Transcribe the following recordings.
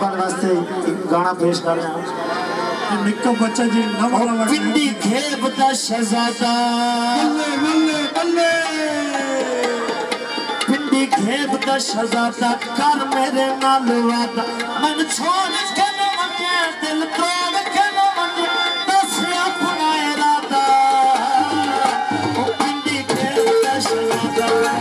بال واسطے گانا پیش کر رہا ہوں نکا بچہ جی پنڈی کھیب دا شہزادہ پنڈی کھیب دا شہزادہ کر میرے نال وعدہ من چھوڑ کے نہ منگے دل توڑ کے نہ منگے دس اپنا ارادہ پنڈی کھیب دا شہزادہ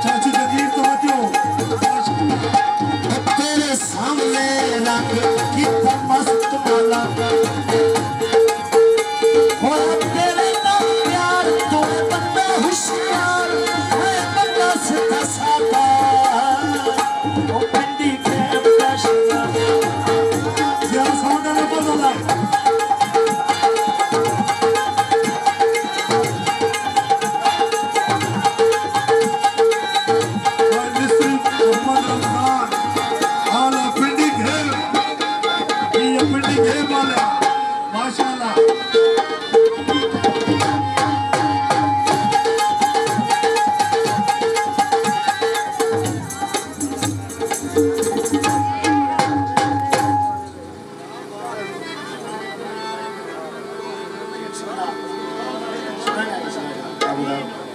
چاچی جگیر تو بتیو تیرے سامنے رنگ کتا مست ملنگ ہوا تیرے نام پیار تو بندہ ہوشیار ہے بندہ سدھا سادہ وہ پنڈی کھیب دا شہزادہ زیادہ ساؤنڈ آنا بہت زیادہ